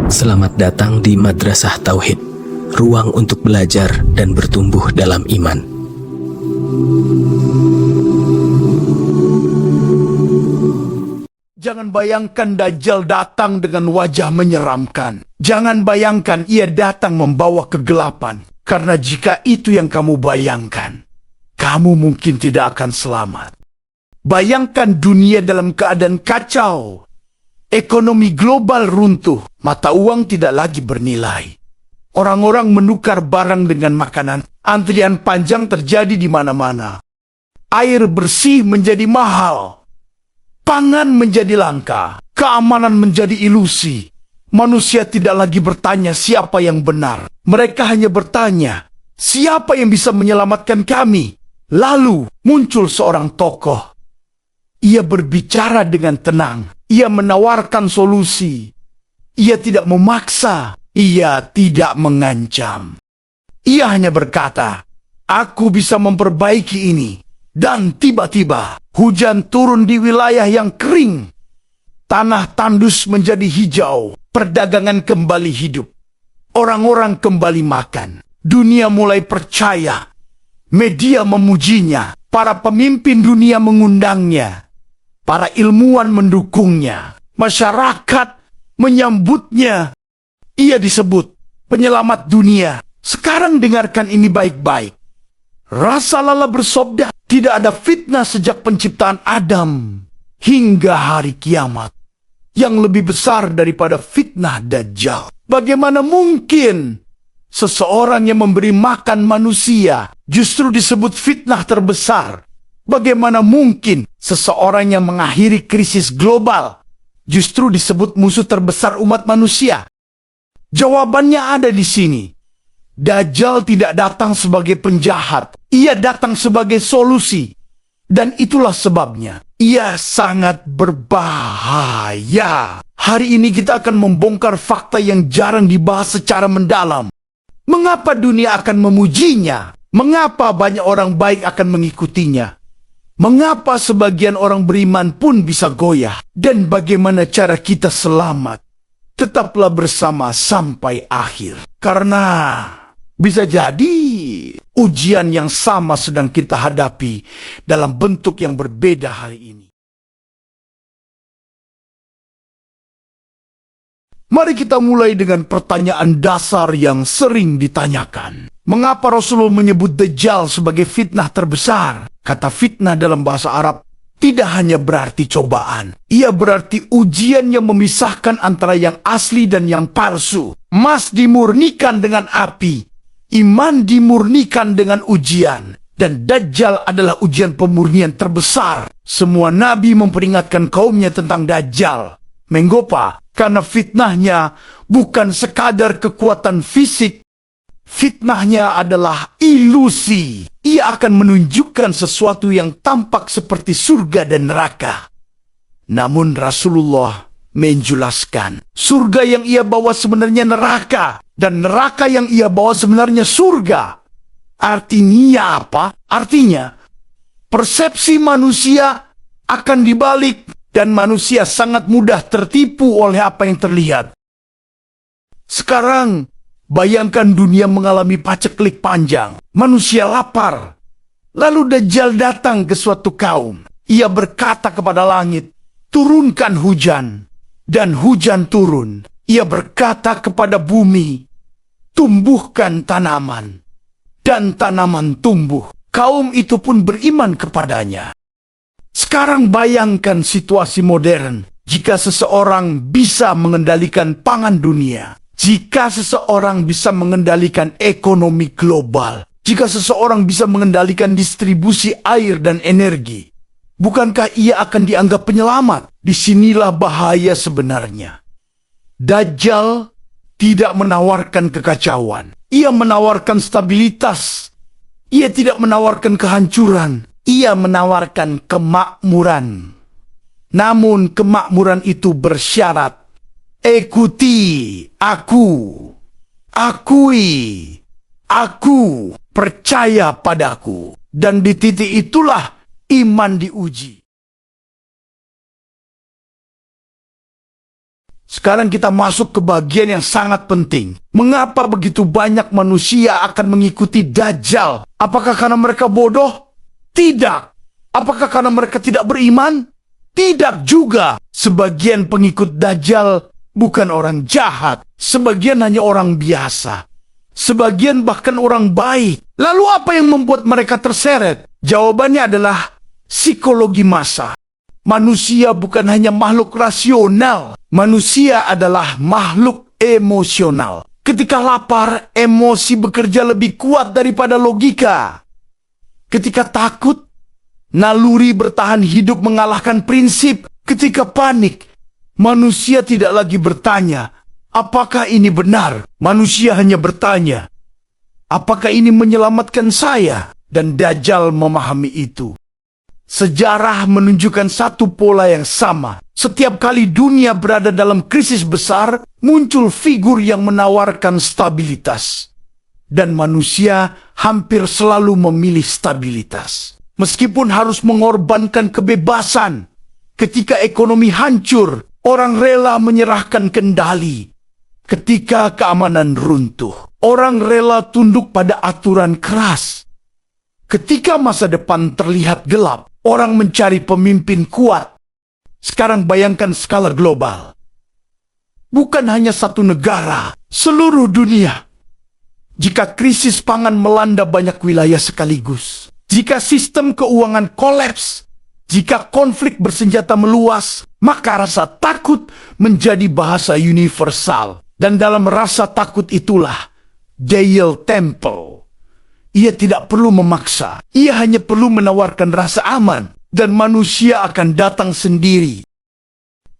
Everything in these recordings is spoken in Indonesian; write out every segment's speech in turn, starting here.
Selamat datang di Madrasah Tauhid, ruang untuk belajar dan bertumbuh dalam iman. Jangan bayangkan Dajjal datang dengan wajah menyeramkan. Jangan bayangkan ia datang membawa kegelapan. Karena jika itu yang kamu bayangkan, kamu mungkin tidak akan selamat. Bayangkan dunia dalam keadaan kacau. Ekonomi global runtuh, mata uang tidak lagi bernilai. Orang-orang menukar barang dengan makanan, antrian panjang terjadi di mana-mana. Air bersih menjadi mahal. Pangan menjadi langka, keamanan menjadi ilusi. Manusia tidak lagi bertanya siapa yang benar. Mereka hanya bertanya, siapa yang bisa menyelamatkan kami? Lalu muncul seorang tokoh. Ia berbicara dengan tenang. Ia menawarkan solusi. Ia tidak memaksa. Ia tidak mengancam. Ia hanya berkata, aku bisa memperbaiki ini. Dan tiba-tiba hujan turun di wilayah yang kering. Tanah tandus menjadi hijau. Perdagangan kembali hidup. Orang-orang kembali makan. Dunia mulai percaya. Media memujinya. Para pemimpin dunia mengundangnya. Para ilmuwan mendukungnya. Masyarakat menyambutnya. Ia disebut penyelamat dunia. Sekarang dengarkan ini baik-baik. Rasulullah bersabda, tidak ada fitnah sejak penciptaan Adam hingga hari kiamat yang lebih besar daripada fitnah Dajjal. Bagaimana mungkin seseorang yang memberi makan manusia justru disebut fitnah terbesar? Bagaimana mungkin seseorang yang mengakhiri krisis global justru disebut musuh terbesar umat manusia? Jawabannya ada di sini. Dajjal tidak datang sebagai penjahat. Ia datang sebagai solusi. Dan itulah sebabnya ia sangat berbahaya. Hari ini kita akan membongkar fakta yang jarang dibahas secara mendalam. Mengapa dunia akan memujinya? Mengapa banyak orang baik akan mengikutinya? Mengapa sebagian orang beriman pun bisa goyah? Dan bagaimana cara kita selamat? Tetaplah bersama sampai akhir. Karena bisa jadi ujian yang sama sedang kita hadapi dalam bentuk yang berbeda hari ini. Mari kita mulai dengan pertanyaan dasar yang sering ditanyakan. Mengapa Rasulullah menyebut Dajjal sebagai fitnah terbesar? Kata fitnah dalam bahasa Arab tidak hanya berarti cobaan. Ia berarti ujian yang memisahkan antara yang asli dan yang palsu. Emas dimurnikan dengan api. Iman dimurnikan dengan ujian. Dan Dajjal adalah ujian pemurnian terbesar. Semua nabi memperingatkan kaumnya tentang Dajjal. Mengapa? Karena fitnahnya bukan sekadar kekuatan fisik. Fitnahnya adalah ilusi. Ia akan menunjukkan sesuatu yang tampak seperti surga dan neraka. Namun Rasulullah menjelaskan, surga yang ia bawa sebenarnya neraka. Dan neraka yang ia bawa sebenarnya surga. Artinya apa? Artinya, persepsi manusia akan dibalik. Dan manusia sangat mudah tertipu oleh apa yang terlihat. Sekarang, bayangkan dunia mengalami paceklik panjang. Manusia lapar. Lalu Dajjal datang ke suatu kaum. Ia berkata kepada langit, turunkan hujan. Dan hujan turun. Ia berkata kepada bumi, tumbuhkan tanaman. Dan tanaman tumbuh. Kaum itu pun beriman kepadanya. Sekarang bayangkan situasi modern. Jika seseorang bisa mengendalikan pangan dunia. Jika seseorang bisa mengendalikan ekonomi global. Jika seseorang bisa mengendalikan distribusi air dan energi. Bukankah ia akan dianggap penyelamat? Disinilah bahaya sebenarnya. Dajjal tidak menawarkan kekacauan. Ia menawarkan stabilitas. Ia tidak menawarkan kehancuran. Ia menawarkan kemakmuran. Namun kemakmuran itu bersyarat. Ikuti aku. Akui. Aku. Percaya padaku. Dan di titik itulah iman diuji. Sekarang kita masuk ke bagian yang sangat penting. Mengapa begitu banyak manusia akan mengikuti Dajjal? Apakah karena mereka bodoh? Tidak. Apakah karena mereka tidak beriman? Tidak juga. Sebagian pengikut Dajjal bukan orang jahat. Sebagian hanya orang biasa. Sebagian bahkan orang baik. Lalu apa yang membuat mereka terseret? Jawabannya adalah psikologi massa. Manusia bukan hanya makhluk rasional. Manusia adalah makhluk emosional. Ketika lapar, emosi bekerja lebih kuat daripada logika. Ketika takut, naluri bertahan hidup mengalahkan prinsip. Ketika panik, manusia tidak lagi bertanya, apakah ini benar? Manusia hanya bertanya, apakah ini menyelamatkan saya? Dan Dajjal memahami itu. Sejarah menunjukkan satu pola yang sama. Setiap kali dunia berada dalam krisis besar, muncul figur yang menawarkan stabilitas. Dan manusia hampir selalu memilih stabilitas. Meskipun harus mengorbankan kebebasan. Ketika ekonomi hancur, orang rela menyerahkan kendali. Ketika keamanan runtuh, orang rela tunduk pada aturan keras. Ketika masa depan terlihat gelap, orang mencari pemimpin kuat. Sekarang bayangkan skala global. Bukan hanya satu negara, seluruh dunia. Jika krisis pangan melanda banyak wilayah sekaligus, jika sistem keuangan kolaps, jika konflik bersenjata meluas, maka rasa takut menjadi bahasa universal. Dan dalam rasa takut itulah Dajjal Temple. Ia tidak perlu memaksa, ia hanya perlu menawarkan rasa aman, dan manusia akan datang sendiri.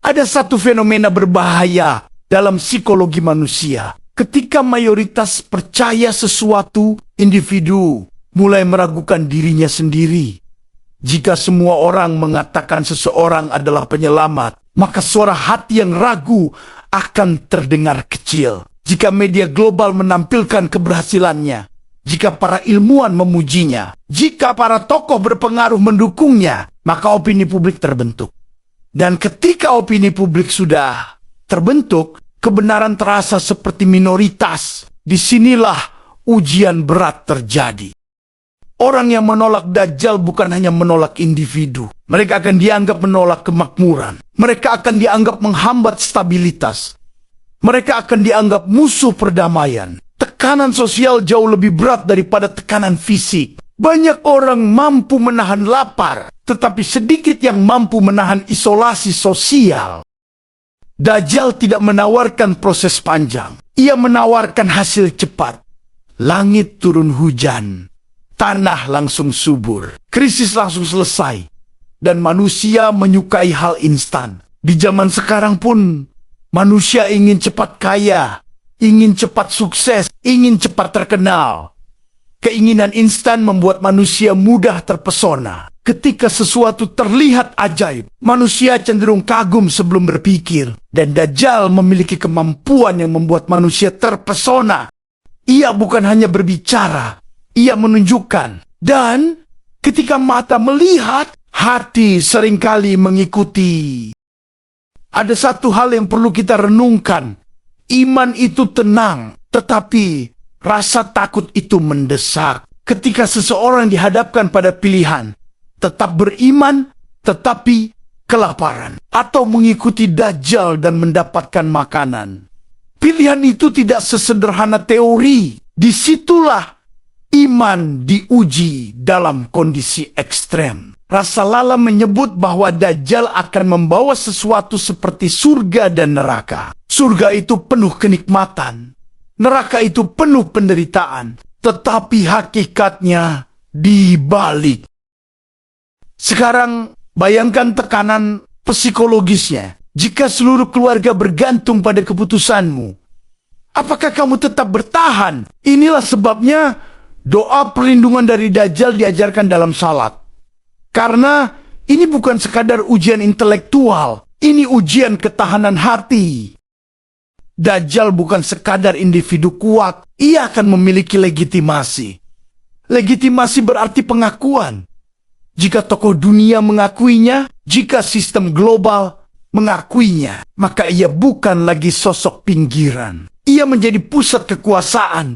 Ada satu fenomena berbahaya dalam psikologi manusia. Ketika mayoritas percaya sesuatu, individu mulai meragukan dirinya sendiri. Jika semua orang mengatakan seseorang adalah penyelamat, maka suara hati yang ragu akan terdengar kecil. Jika media global menampilkan keberhasilannya, jika para ilmuwan memujinya, jika para tokoh berpengaruh mendukungnya, maka opini publik terbentuk. Dan ketika opini publik sudah terbentuk, kebenaran terasa seperti minoritas. Disinilah ujian berat terjadi. Orang yang menolak Dajjal bukan hanya menolak individu. Mereka akan dianggap menolak kemakmuran. Mereka akan dianggap menghambat stabilitas. Mereka akan dianggap musuh perdamaian. Tekanan sosial jauh lebih berat daripada tekanan fisik. Banyak orang mampu menahan lapar, tetapi sedikit yang mampu menahan isolasi sosial. Dajjal tidak menawarkan proses panjang. Ia menawarkan hasil cepat. Langit turun hujan. Tanah langsung subur. Krisis langsung selesai. Dan manusia menyukai hal instan. Di zaman sekarang pun, manusia ingin cepat kaya. Ingin cepat sukses, ingin cepat terkenal. Keinginan instan membuat manusia mudah terpesona. Ketika sesuatu terlihat ajaib, manusia cenderung kagum sebelum berpikir. Dan Dajjal memiliki kemampuan yang membuat manusia terpesona. Ia bukan hanya berbicara, ia menunjukkan. Dan ketika mata melihat, hati seringkali mengikuti. Ada satu hal yang perlu kita renungkan. Iman itu tenang, tetapi rasa takut itu mendesak. Ketika seseorang dihadapkan pada pilihan, tetap beriman, tetapi kelaparan, atau mengikuti Dajjal dan mendapatkan makanan. Pilihan itu tidak sesederhana teori. Disitulah iman diuji dalam kondisi ekstrem. Rasulullah menyebut bahwa Dajjal akan membawa sesuatu seperti surga dan neraka. Surga itu penuh kenikmatan. Neraka itu penuh penderitaan. Tetapi hakikatnya dibalik. Sekarang bayangkan tekanan psikologisnya. Jika seluruh keluarga bergantung pada keputusanmu, apakah kamu tetap bertahan? Inilah sebabnya doa perlindungan dari Dajjal diajarkan dalam salat. Karena ini bukan sekadar ujian intelektual, ini ujian ketahanan hati. Dajjal bukan sekadar individu kuat, ia akan memiliki legitimasi. Legitimasi berarti pengakuan. Jika tokoh dunia mengakuinya, jika sistem global mengakuinya, maka ia bukan lagi sosok pinggiran. Ia menjadi pusat kekuasaan.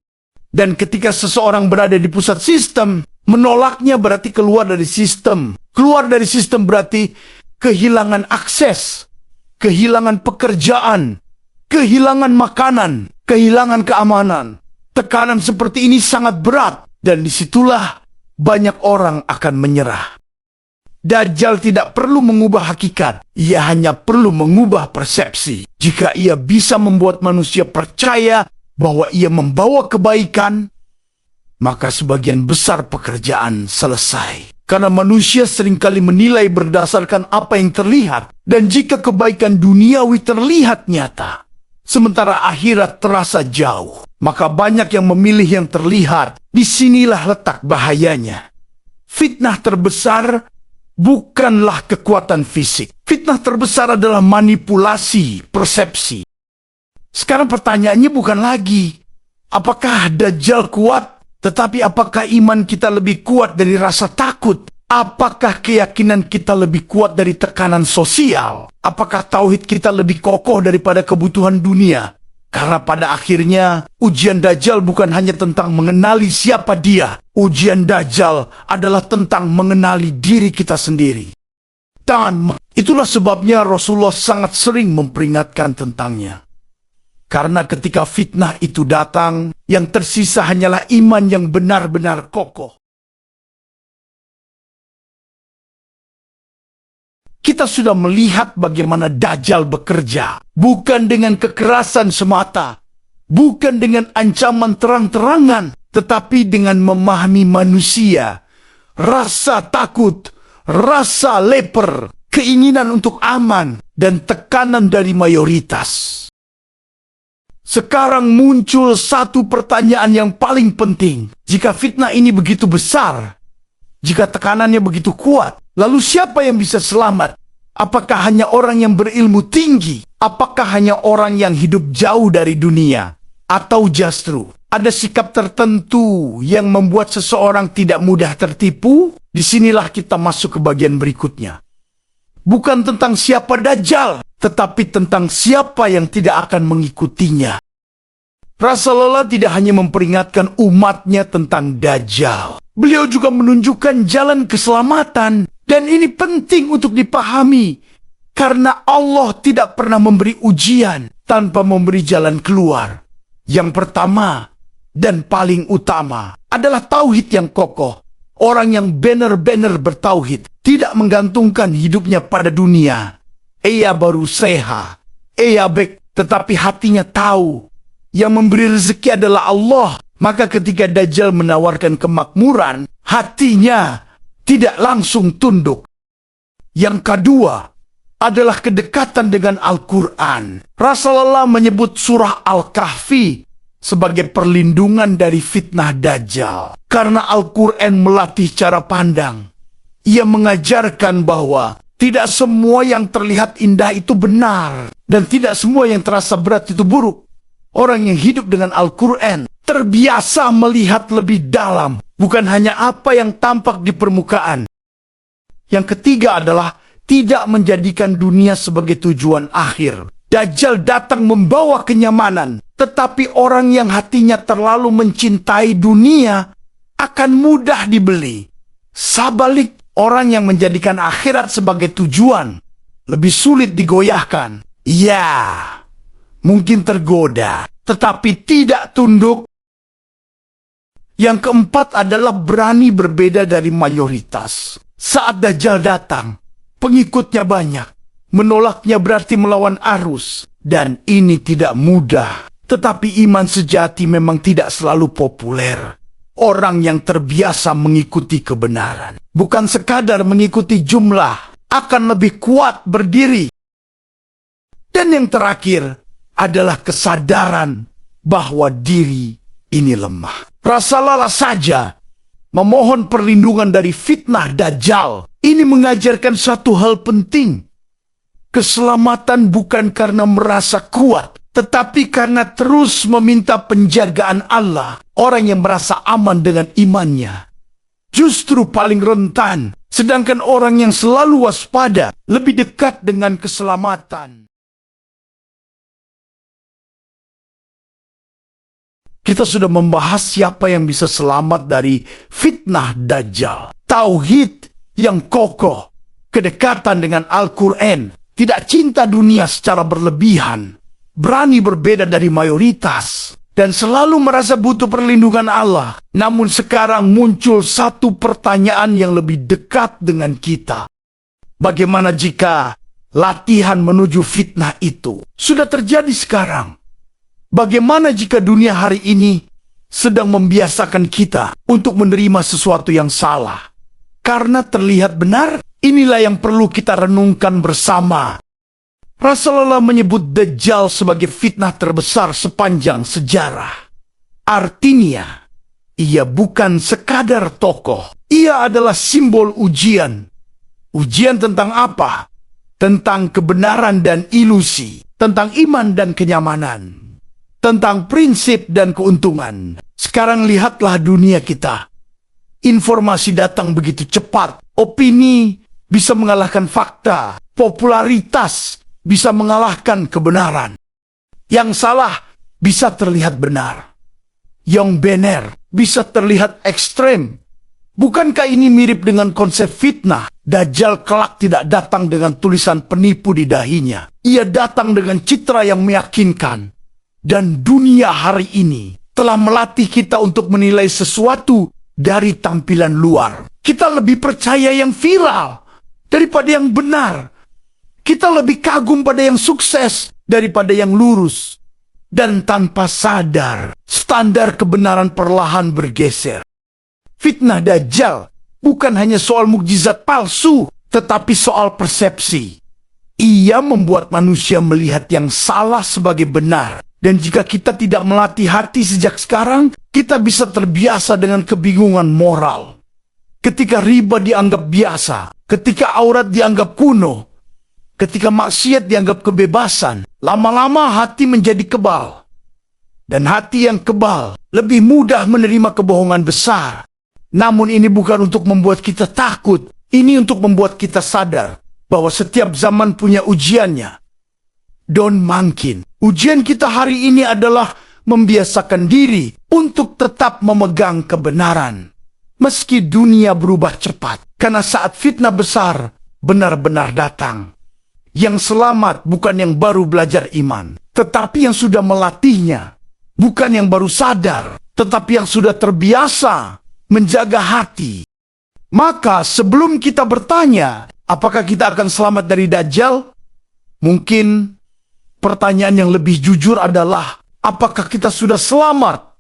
Dan ketika seseorang berada di pusat sistem, menolaknya berarti keluar dari sistem. Keluar dari sistem berarti kehilangan akses, kehilangan pekerjaan, kehilangan makanan, kehilangan keamanan. Tekanan seperti ini sangat berat, dan disitulah banyak orang akan menyerah. Dajjal tidak perlu mengubah hakikat, ia hanya perlu mengubah persepsi. Jika ia bisa membuat manusia percaya bahwa ia membawa kebaikan, maka sebagian besar pekerjaan selesai. Karena manusia seringkali menilai berdasarkan apa yang terlihat, dan jika kebaikan duniawi terlihat nyata, sementara akhirat terasa jauh, maka banyak yang memilih yang terlihat. Disinilah letak bahayanya. Fitnah terbesar bukanlah kekuatan fisik. Fitnah terbesar adalah manipulasi persepsi. Sekarang pertanyaannya bukan lagi, apakah Dajjal kuat? Tetapi apakah iman kita lebih kuat dari rasa takut? Apakah keyakinan kita lebih kuat dari tekanan sosial? Apakah tauhid kita lebih kokoh daripada kebutuhan dunia? Karena pada akhirnya, ujian Dajjal bukan hanya tentang mengenali siapa dia. Ujian Dajjal adalah tentang mengenali diri kita sendiri. Dan itulah sebabnya Rasulullah sangat sering memperingatkan tentangnya. Karena ketika fitnah itu datang, yang tersisa hanyalah iman yang benar-benar kokoh. Kita sudah melihat bagaimana Dajjal bekerja. Bukan dengan kekerasan semata. Bukan dengan ancaman terang-terangan. Tetapi dengan memahami manusia. Rasa takut, rasa lapar, keinginan untuk aman, dan tekanan dari mayoritas. Sekarang muncul satu pertanyaan yang paling penting. Jika fitnah ini begitu besar, jika tekanannya begitu kuat, lalu siapa yang bisa selamat? Apakah hanya orang yang berilmu tinggi? Apakah hanya orang yang hidup jauh dari dunia? Atau justru ada sikap tertentu yang membuat seseorang tidak mudah tertipu? Disinilah kita masuk ke bagian berikutnya. Bukan tentang siapa Dajjal, tetapi tentang siapa yang tidak akan mengikutinya. Rasulullah tidak hanya memperingatkan umatnya tentang Dajjal. Beliau juga menunjukkan jalan keselamatan. Dan ini penting untuk dipahami. Karena Allah tidak pernah memberi ujian tanpa memberi jalan keluar. Yang pertama dan paling utama adalah tauhid yang kokoh. Orang yang benar-benar bertauhid tidak menggantungkan hidupnya pada dunia. Ia baru seha, ia baik, tetapi hatinya tahu yang memberi rezeki adalah Allah. Maka ketika Dajjal menawarkan kemakmuran, hatinya tidak langsung tunduk. Yang kedua adalah kedekatan dengan Al-Quran. Rasulullah menyebut surah Al-Kahfi sebagai perlindungan dari fitnah Dajjal. Karena Al-Quran melatih cara pandang. Ia mengajarkan bahwa tidak semua yang terlihat indah itu benar. Dan tidak semua yang terasa berat itu buruk. Orang yang hidup dengan Al-Quran terbiasa melihat lebih dalam. Bukan hanya apa yang tampak di permukaan. Yang ketiga adalah tidak menjadikan dunia sebagai tujuan akhir. Dajjal datang membawa kenyamanan. Tetapi orang yang hatinya terlalu mencintai dunia akan mudah dibeli. Sabalik, orang yang menjadikan akhirat sebagai tujuan lebih sulit digoyahkan. Ya, mungkin tergoda, tetapi tidak tunduk. Yang keempat adalah berani berbeda dari mayoritas. Saat Dajjal datang, pengikutnya banyak. Menolaknya berarti melawan arus. Dan ini tidak mudah. Tetapi iman sejati memang tidak selalu populer. Orang yang terbiasa mengikuti kebenaran, bukan sekadar mengikuti jumlah, akan lebih kuat berdiri. Dan yang terakhir adalah kesadaran bahwa diri ini lemah. Rasulullah saja memohon perlindungan dari fitnah Dajjal. Ini mengajarkan satu hal penting. Keselamatan bukan karena merasa kuat, tetapi karena terus meminta penjagaan Allah. Orang yang merasa aman dengan imannya justru paling rentan, sedangkan orang yang selalu waspada lebih dekat dengan keselamatan. Kita sudah membahas siapa yang bisa selamat dari fitnah Dajjal. Tauhid yang kokoh, kedekatan dengan Al-Quran, tidak cinta dunia secara berlebihan, berani berbeda dari mayoritas, dan selalu merasa butuh perlindungan Allah. Namun sekarang muncul satu pertanyaan yang lebih dekat dengan kita. Bagaimana jika latihan menuju fitnah itu sudah terjadi sekarang? Bagaimana jika dunia hari ini sedang membiasakan kita untuk menerima sesuatu yang salah? Karena terlihat benar, inilah yang perlu kita renungkan bersama. Rasulullah menyebut Dajjal sebagai fitnah terbesar sepanjang sejarah. Artinya, ia bukan sekadar tokoh. Ia adalah simbol ujian. Ujian tentang apa? Tentang kebenaran dan ilusi. Tentang iman dan kenyamanan. Tentang prinsip dan keuntungan. Sekarang lihatlah dunia kita. Informasi datang begitu cepat. Opini bisa mengalahkan fakta. Popularitas bisa mengalahkan kebenaran. Yang salah bisa terlihat benar. Yang benar bisa terlihat ekstrem. Bukankah ini mirip dengan konsep fitnah? Dajjal kelak tidak datang dengan tulisan penipu di dahinya. Ia datang dengan citra yang meyakinkan. Dan dunia hari ini telah melatih kita untuk menilai sesuatu dari tampilan luar. Kita lebih percaya yang viral daripada yang benar. Kita lebih kagum pada yang sukses daripada yang lurus. Dan tanpa sadar, standar kebenaran perlahan bergeser. Fitnah Dajjal bukan hanya soal mukjizat palsu, tetapi soal persepsi. Ia membuat manusia melihat yang salah sebagai benar. Dan jika kita tidak melatih hati sejak sekarang, kita bisa terbiasa dengan kebingungan moral. Ketika riba dianggap biasa, ketika aurat dianggap kuno, ketika maksiat dianggap kebebasan, lama-lama hati menjadi kebal. Dan hati yang kebal lebih mudah menerima kebohongan besar. Namun ini bukan untuk membuat kita takut, ini untuk membuat kita sadar bahwa setiap zaman punya ujiannya. Don't mungkin. Ujian kita hari ini adalah membiasakan diri untuk tetap memegang kebenaran. Meski dunia berubah cepat, karena saat fitnah besar benar-benar datang. Yang selamat bukan yang baru belajar iman, tetapi yang sudah melatihnya. Bukan yang baru sadar, tetapi yang sudah terbiasa menjaga hati. Maka sebelum kita bertanya, apakah kita akan selamat dari Dajjal? Mungkin pertanyaan yang lebih jujur adalah, apakah kita sudah selamat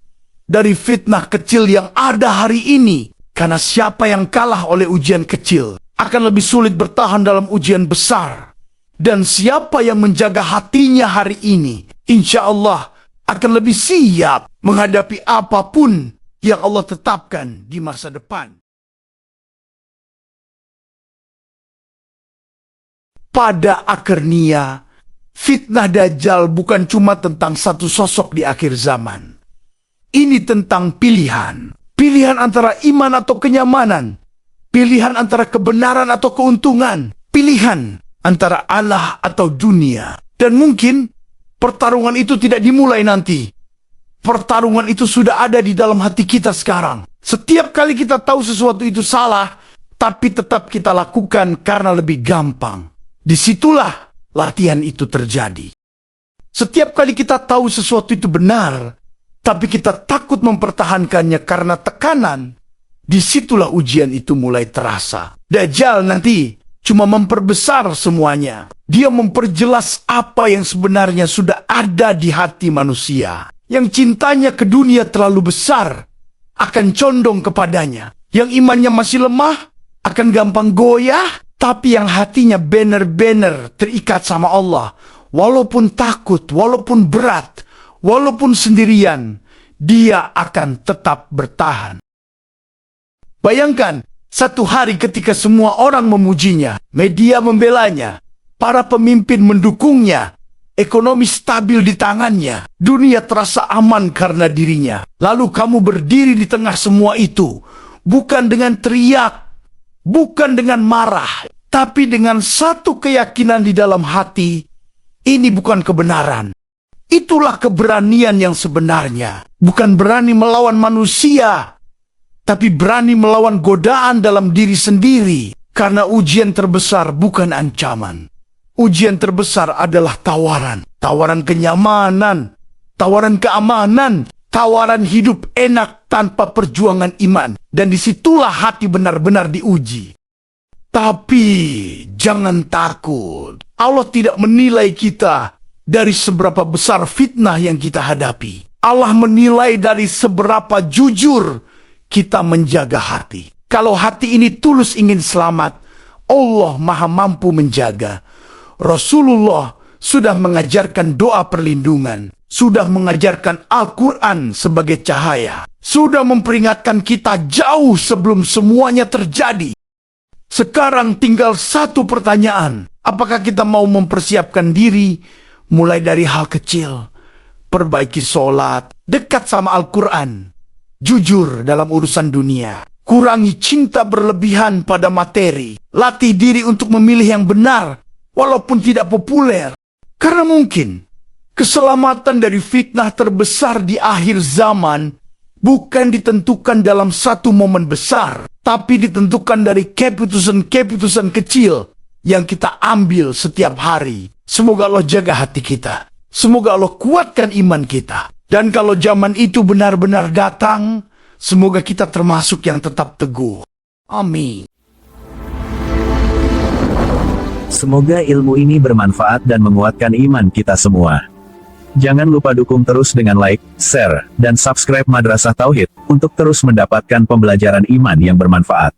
dari fitnah kecil yang ada hari ini? Karena siapa yang kalah oleh ujian kecil akan lebih sulit bertahan dalam ujian besar. Dan siapa yang menjaga hatinya hari ini, insya Allah akan lebih siap menghadapi apapun yang Allah tetapkan di masa depan. Pada akhirnya, fitnah Dajjal bukan cuma tentang satu sosok di akhir zaman. Ini tentang pilihan. Pilihan antara iman atau kenyamanan. Pilihan antara kebenaran atau keuntungan. Pilihan antara Allah atau dunia. Dan mungkin pertarungan itu tidak dimulai nanti. Pertarungan itu sudah ada di dalam hati kita sekarang. Setiap kali kita tahu sesuatu itu salah, tapi tetap kita lakukan karena lebih gampang. Disitulah latihan itu terjadi. Setiap kali kita tahu sesuatu itu benar, tapi kita takut mempertahankannya karena tekanan, disitulah ujian itu mulai terasa. Dajjal nanti cuma memperbesar semuanya. Dia memperjelas apa yang sebenarnya sudah ada di hati manusia. Yang cintanya ke dunia terlalu besar, akan condong kepadanya. Yang imannya masih lemah, akan gampang goyah. Tapi yang hatinya benar-benar terikat sama Allah, walaupun takut, walaupun berat, walaupun sendirian, dia akan tetap bertahan. Bayangkan, satu hari ketika semua orang memujinya, media membelanya, para pemimpin mendukungnya, ekonomi stabil di tangannya, dunia terasa aman karena dirinya. Lalu kamu berdiri di tengah semua itu, bukan dengan teriak, bukan dengan marah, tapi dengan satu keyakinan di dalam hati, ini bukan kebenaran. Itulah keberanian yang sebenarnya. Bukan berani melawan manusia, tapi berani melawan godaan dalam diri sendiri. Karena ujian terbesar bukan ancaman. Ujian terbesar adalah tawaran. Tawaran kenyamanan, tawaran keamanan, tawaran hidup enak tanpa perjuangan iman. Dan disitulah hati benar-benar diuji. Tapi jangan takut. Allah tidak menilai kita dari seberapa besar fitnah yang kita hadapi. Allah menilai dari seberapa jujur kita menjaga hati. Kalau hati ini tulus ingin selamat, Allah Maha mampu menjaga. Rasulullah sudah mengajarkan doa perlindungan, sudah mengajarkan Al-Quran sebagai cahaya, sudah memperingatkan kita jauh sebelum semuanya terjadi. Sekarang tinggal satu pertanyaan, apakah kita mau mempersiapkan diri mulai dari hal kecil, perbaiki sholat, dekat sama Al-Quran, jujur dalam urusan dunia, kurangi cinta berlebihan pada materi, latih diri untuk memilih yang benar, walaupun tidak populer. Karena mungkin keselamatan dari fitnah terbesar di akhir zaman bukan ditentukan dalam satu momen besar, tapi ditentukan dari keputusan-keputusan kecil yang kita ambil setiap hari. Semoga Allah jaga hati kita. Semoga Allah kuatkan iman kita. Dan kalau zaman itu benar-benar datang, semoga kita termasuk yang tetap teguh. Amin. Semoga ilmu ini bermanfaat dan menguatkan iman kita semua. Jangan lupa dukung terus dengan like, share, dan subscribe Madrasah Tauhid untuk terus mendapatkan pembelajaran iman yang bermanfaat.